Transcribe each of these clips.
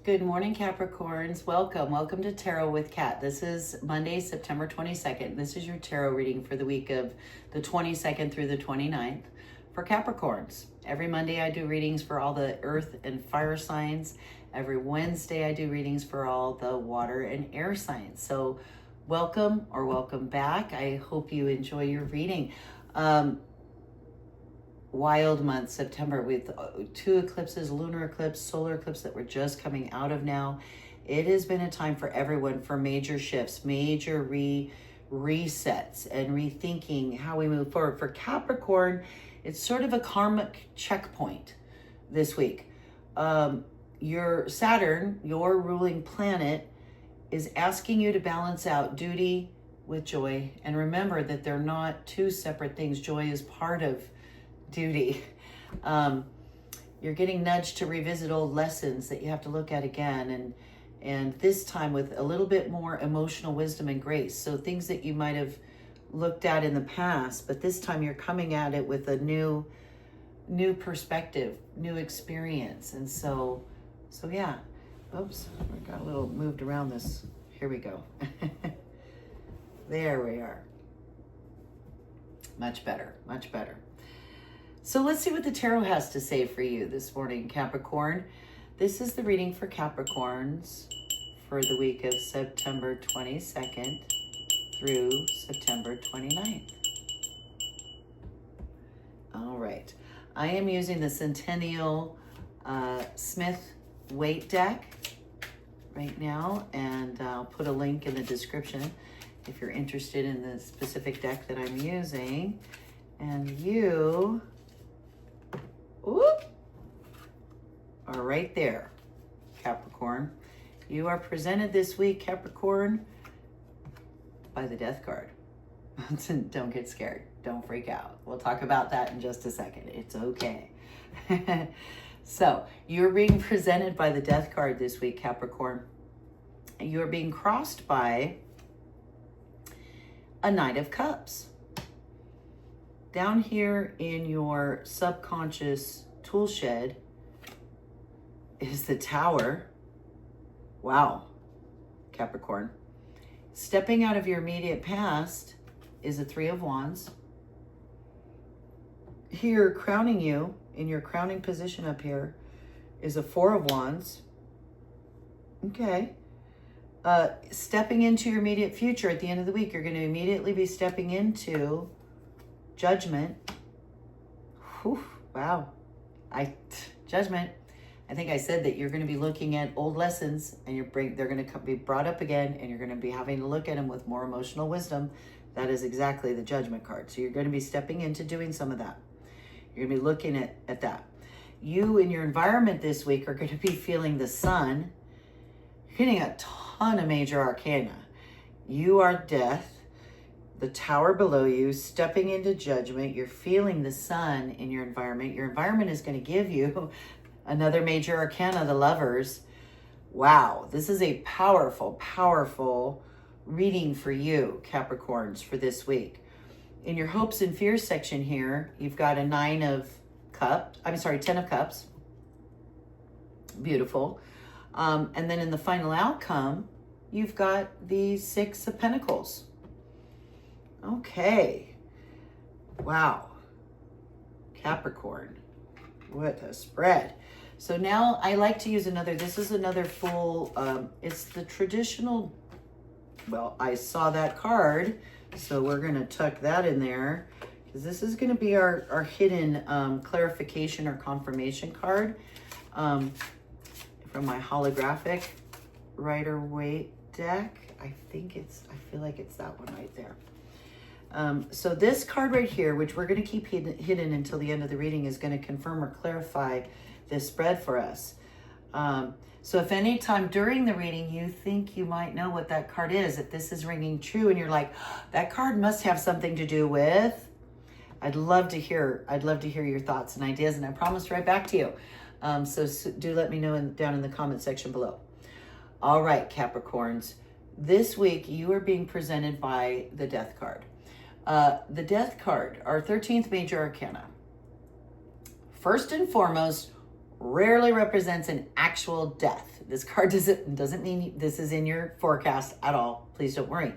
Good morning, Capricorns. Welcome to Tarot with Kat. This is Monday, September 22nd. This is your tarot reading for the week of the 22nd through the 29th for Capricorns. Every Monday I do readings for all the earth and fire signs. Every Wednesday I do readings for all the water and air signs. So welcome or welcome back. I hope you enjoy your reading. Wild month, September, with two eclipses, lunar eclipse, solar eclipse that we're just coming out of now. It has been a time for everyone for major shifts, major resets and rethinking how we move forward. For Capricorn, it's sort of a karmic checkpoint this week. Your Saturn, your ruling planet, is asking you to balance out duty with joy. And remember that they're not two separate things. Joy is part of duty. You're getting nudged to revisit old lessons that you have to look at again, and this time with a little bit more emotional wisdom and grace. So things that you might have looked at in the past, but this time you're coming at it with a new perspective, new experience. And so yeah. Oops, I got a little moved around this. Here we go. There we are. Much better, much better. So let's see what the tarot has to say for you this morning, Capricorn. This is the reading for Capricorns for the week of September 22nd through September 29th. All right. I am using the Centennial Smith Weight deck right now, and I'll put a link in the description if you're interested in the specific deck that I'm using. And you are right there, Capricorn. You are presented this week, Capricorn, by the Death card. Don't get scared. Don't freak out. We'll talk about that in just a second. It's okay. So you're being presented by the Death card this week, Capricorn. You're being crossed by a Knight of Cups. Down here in your subconscious tool shed is the Tower. Wow, Capricorn. Stepping out of your immediate past is a Three of Wands. Here, crowning you in your crowning position up here is a Four of Wands. Okay. Stepping into your immediate future at the end of the week, you're going to immediately be stepping into Judgment. Whew, wow. Judgment. I think I said that you're going to be looking at old lessons, and they're going to be brought up again, and you're going to be having to look at them with more emotional wisdom. That is exactly the Judgment card. So you're going to be stepping into doing some of that. You're going to be looking at that. You in your environment this week are going to be feeling the Sun. You're getting a ton of major arcana. You are Death. The Tower below you, stepping into Judgment. You're feeling the Sun in your environment. Your environment is going to give you another major arcana, the Lovers. Wow, this is a powerful, powerful reading for you, Capricorns, for this week. In your hopes and fears section here, you've got a Ten of Cups. Beautiful. And then in the final outcome, you've got the Six of Pentacles. Okay. Wow. Capricorn. What a spread. So now I like to use this is another full, it's the traditional, well, I saw that card, so we're going to tuck that in there, because this is going to be our hidden clarification or confirmation card from my holographic Rider-Waite deck. I feel like it's that one right there. So this card right here, which we're going to keep hidden until the end of the reading, is going to confirm or clarify this spread for us. So if any time during the reading you think you might know what that card is, if this is ringing true and you're like, that card must have something to do with, I'd love to hear your thoughts and ideas, and I promise right back to you. So do let me know down in the comment section below. All right, Capricorns, this week you are being presented by the Death card. The Death card, our 13th major arcana. First and foremost, rarely represents an actual death. This card doesn't mean this is in your forecast at all. Please don't worry.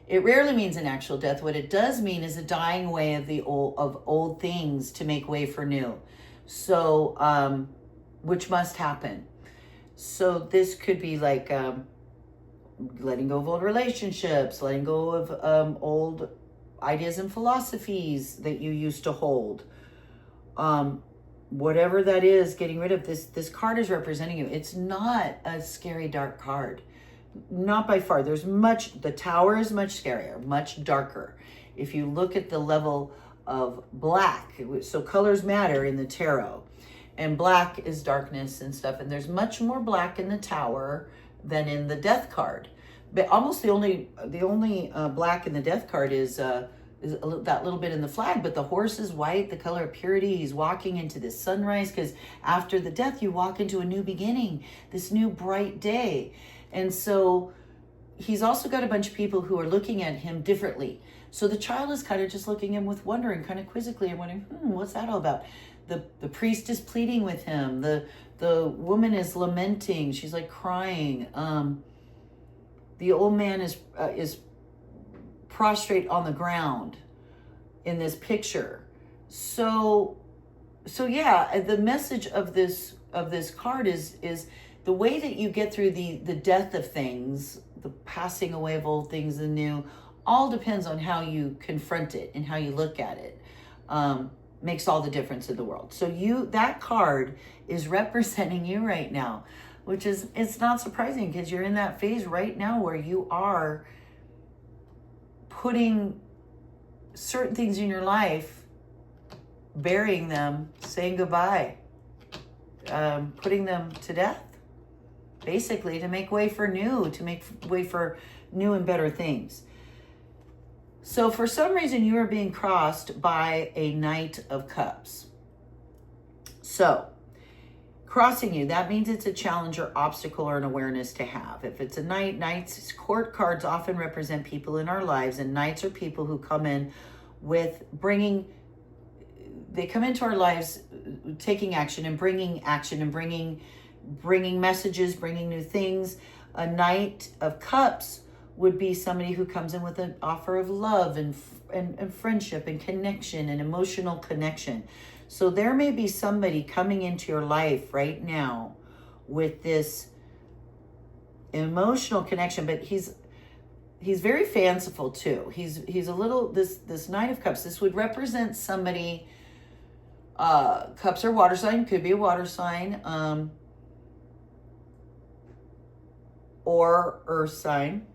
It rarely means an actual death. What it does mean is a dying away of old things to make way for new. So, which must happen. So this could be like letting go of old relationships, letting go of old ideas and philosophies that you used to hold. Whatever that is, getting rid of this card is representing you. It's not a scary, dark card. Not by far. The Tower is much scarier, much darker. If you look at the level of black, so colors matter in the tarot, and black is darkness and stuff, and there's much more black in the Tower than in the Death card. But almost the only black in the Death card is that little bit in the flag, but the horse is white, the color of purity. He's walking into this sunrise, because after the death, you walk into a new beginning, this new bright day. And so he's also got a bunch of people who are looking at him differently. So the child is kind of just looking at him with wonder and kind of quizzically and wondering, what's that all about? The priest is pleading with him. The woman is lamenting. She's like crying. The old man is prostrate on the ground in this picture. So yeah, the message of this card is the way that you get through the death of things, the passing away of old things and new, all depends on how you confront it and how you look at it. Makes all the difference in the world. So that card is representing you right now, which is, it's not surprising, because you're in that phase right now where you are putting certain things in your life, burying them, saying goodbye, putting them to death, basically, to make way for new, and better things. So for some reason, you are being crossed by a Knight of Cups. So crossing you, that means it's a challenge or obstacle or an awareness to have. If it's a knight, knights, court cards often represent people in our lives, and knights are people who come in with they come into our lives taking action and bringing messages, bringing new things. A Knight of Cups would be somebody who comes in with an offer of love and friendship and connection and emotional connection. So there may be somebody coming into your life right now with this emotional connection, but he's very fanciful too. He's a little, this Knight of Cups, this would represent somebody, cups are water sign, could be a water sign, or earth sign.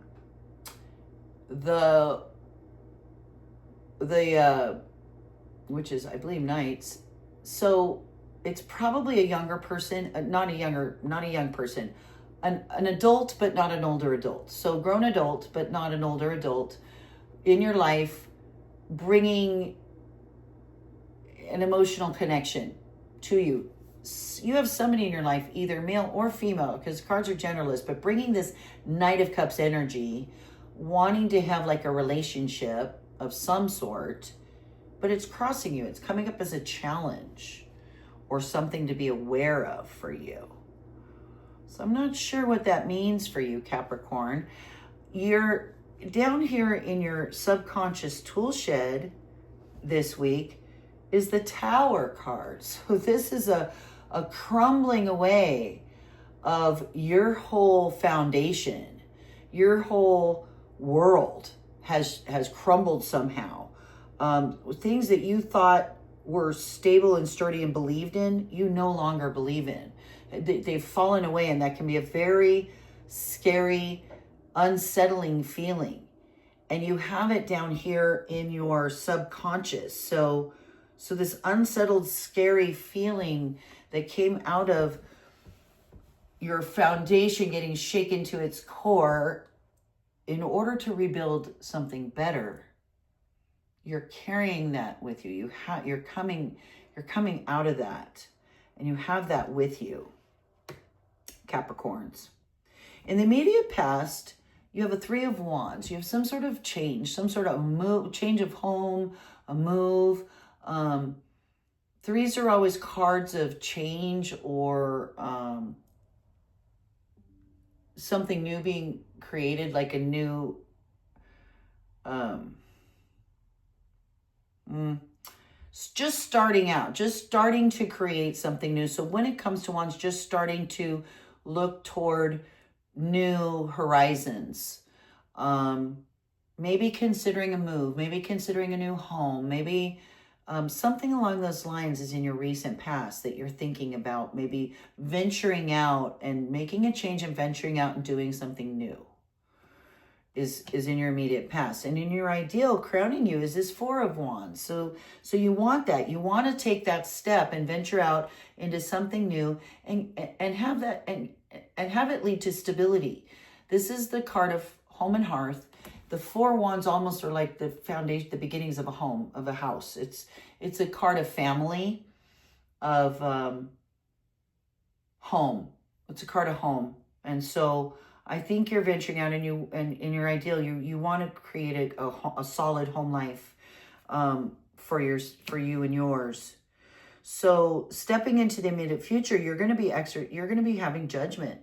The which is, I believe, knights. So it's probably a younger person, not a young person, an adult, but not an older adult. So grown adult, but not an older adult in your life, bringing an emotional connection to you. You have somebody in your life, either male or female, because cards are genderless, but bringing this Knight of Cups energy, wanting to have like a relationship of some sort, but it's crossing you. It's coming up as a challenge or something to be aware of for you. So I'm not sure what that means for you, Capricorn. You're down here in your subconscious tool shed this week is the Tower card. So this is a crumbling away of your whole foundation. Your whole world has crumbled somehow. Things that you thought were stable and sturdy and believed in, you no longer believe in. They've fallen away, and that can be a very scary, unsettling feeling. And you have it down here in your subconscious. So this unsettled, scary feeling that came out of your foundation getting shaken to its core, in order to rebuild something better, you're carrying that with you. You're coming out of that, and you have that with you, Capricorns. In the immediate past, you have a Three of Wands. You have some sort of change, some sort of change of home, a move. 3 Threes are always cards of change or something new being created, like a new just starting out, just starting to create something new. So when it comes to wands, just starting to look toward new horizons. Maybe considering a move, maybe considering a new home, maybe something along those lines is in your recent past that you're thinking about, maybe venturing out and making a change and venturing out and doing something new is in your immediate past. And in your ideal, crowning you is this Four of Wands. So you want that. You want to take that step and venture out into something new and have that and have it lead to stability. This is the card of home and hearth. The Four Wands almost are like the foundation, the beginnings of a home, of a house. It's a card of family, of home. It's a card of home. And so I think you're venturing out, and in your ideal, you want to create a solid home life for you and yours. So stepping into the immediate future, you're going to be having judgment.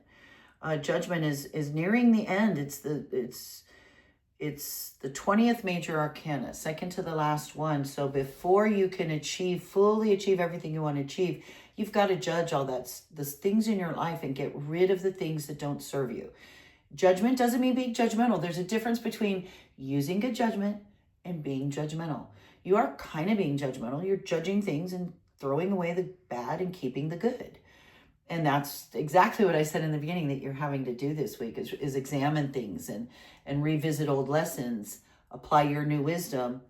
Judgment is nearing the end. It's the 20th major arcana, second to the last one. So before you can fully achieve everything you want to achieve, you've got to judge all the things in your life and get rid of the things that don't serve you. Judgment doesn't mean being judgmental. There's a difference between using good judgment and being judgmental. You are kind of being judgmental. You're judging things and throwing away the bad and keeping the good. And that's exactly what I said in the beginning that you're having to do this week is examine things and revisit old lessons, apply your new wisdom,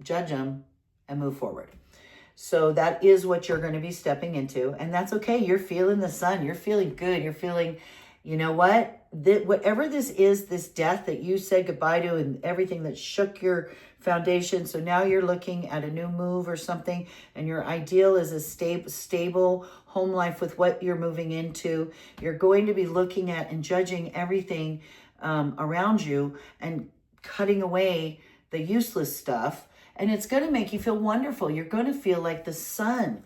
judge them, and move forward. So that is what you're going to be stepping into. And that's okay. You're feeling the sun. You're feeling good. You're feeling, you know what? Whatever this is, this death that you said goodbye to and everything that shook your foundation. So now you're looking at a new move or something, and your ideal is a stable home life with what you're moving into. You're going to be looking at and judging everything around you and cutting away the useless stuff. And it's going to make you feel wonderful. You're going to feel like the sun.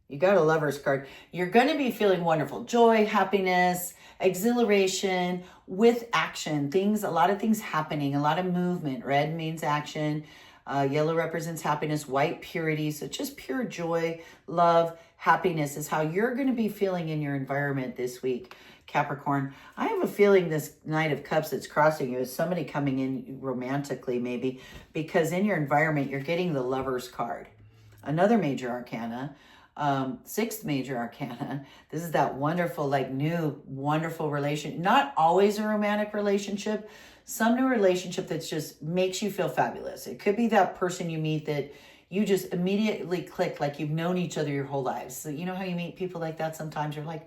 You got a Lover's card. You're going to be feeling wonderful. Joy, happiness, exhilaration with action. A lot of things happening, a lot of movement. Red means action. Yellow represents happiness. White, purity. So just pure joy, love, happiness is how you're going to be feeling in your environment this week, Capricorn. I have a feeling this Knight of Cups that's crossing you is somebody coming in romantically maybe, because in your environment, you're getting the Lover's card. Another major arcana. Sixth major arcana. This is that wonderful, like new, wonderful relation. Not always a romantic relationship. Some new relationship that just makes you feel fabulous. It could be that person you meet that you just immediately click, like you've known each other your whole lives. So you know how you meet people like that sometimes? You're like,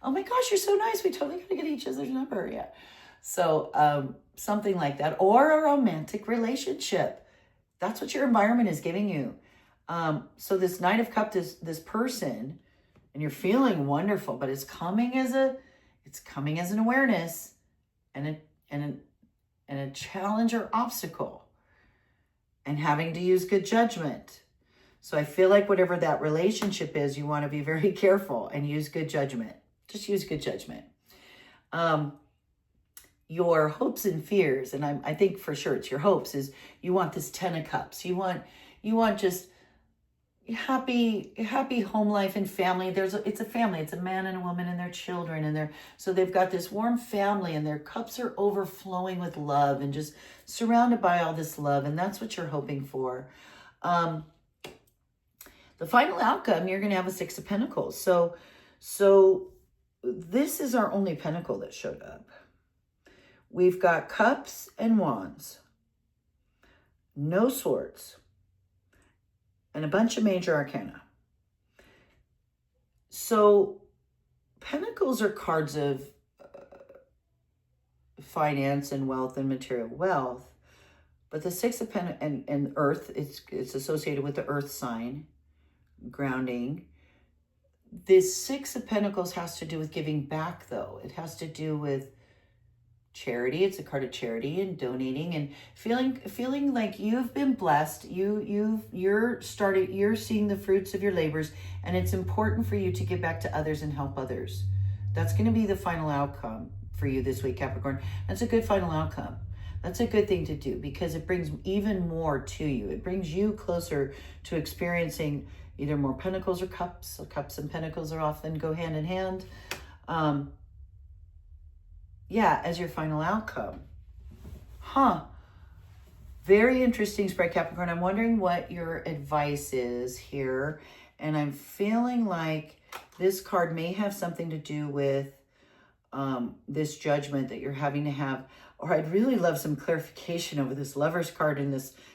oh my gosh, you're so nice. We totally got to get each other's number. Yeah. So something like that. Or a romantic relationship. That's what your environment is giving you. So this Knight of Cups is this person, and you're feeling wonderful, but it's coming as an awareness and a challenge or obstacle, and having to use good judgment. So I feel like whatever that relationship is, you want to be very careful and use good judgment. Just use good judgment. Your hopes and fears, and I think for sure it's your hopes, is you want this Ten of Cups. You want just happy home life and family. It's a family. It's a man and a woman and their children, and so they've got this warm family, and their cups are overflowing with love and just surrounded by all this love, and that's what you're hoping for. The final outcome, you're going to have a Six of Pentacles. So this is our only pentacle that showed up. We've got cups and wands, no swords, and a bunch of major arcana. So pentacles are cards of finance and wealth and material wealth, but the Six of Pentacles and earth, it's associated with the earth sign, grounding. This Six of Pentacles has to do with giving back, though. It has to do with charity. It's a card of charity and donating and feeling like you've been blessed. You're seeing the fruits of your labors, and it's important for you to give back to others and help others. That's going to be the final outcome for you this week, Capricorn. That's a good final outcome. That's a good thing to do because it brings even more to you. It brings you closer to experiencing either more pentacles or cups. So cups and pentacles are often go hand in hand. Yeah, as your final outcome. Very interesting spread, Capricorn. I'm wondering what your advice is here. And I'm feeling like this card may have something to do with this judgment that you're having to have. Or I'd really love some clarification over this Lover's card and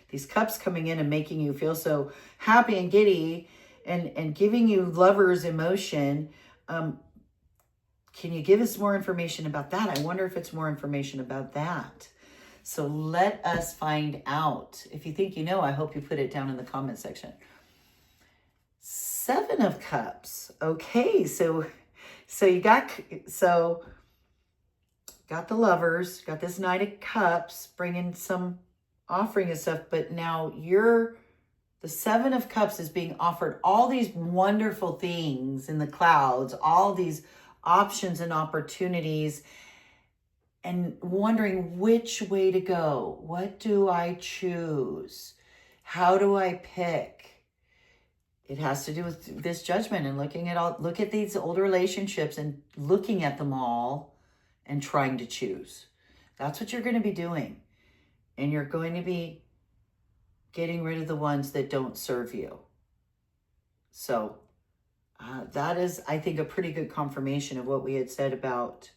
these cups coming in and making you feel so happy and giddy and giving you lover's emotion. Can you give us more information about that? I wonder if it's more information about that. So let us find out. If you think you know, I hope you put it down in the comment section. 7 of Cups. Okay, so you got the Lovers, got this Knight of Cups, bringing some offering and stuff, but now the 7 of Cups is being offered all these wonderful things in the clouds, all these options and opportunities, and wondering which way to go. What do I choose? How do I pick? It has to do with this judgment and look at these old relationships and looking at them all and trying to choose. That's what you're going to be doing. And you're going to be getting rid of the ones that don't serve you. So that is, I think, a pretty good confirmation of what we had said about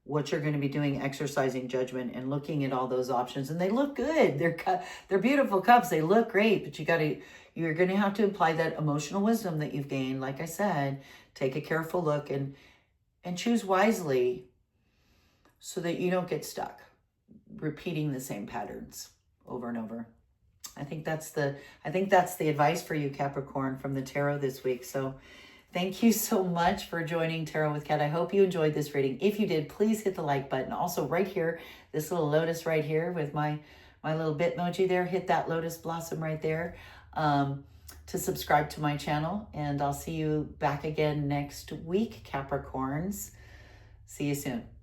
what you're going to be doing, exercising judgment and looking at all those options. And they look good. They're beautiful cups. They look great, but you're going to have to apply that emotional wisdom that you've gained. Like I said, take a careful look and choose wisely so that you don't get stuck repeating the same patterns over and over. I think that's the advice for you, Capricorn, from the tarot this week. So thank you so much for joining Tarot with Kat. I hope you enjoyed this reading. If you did, please hit the like button. Also right here, this little lotus right here with my little bitmoji there, hit that lotus blossom right there to subscribe to my channel. And I'll see you back again next week, Capricorns. See you soon.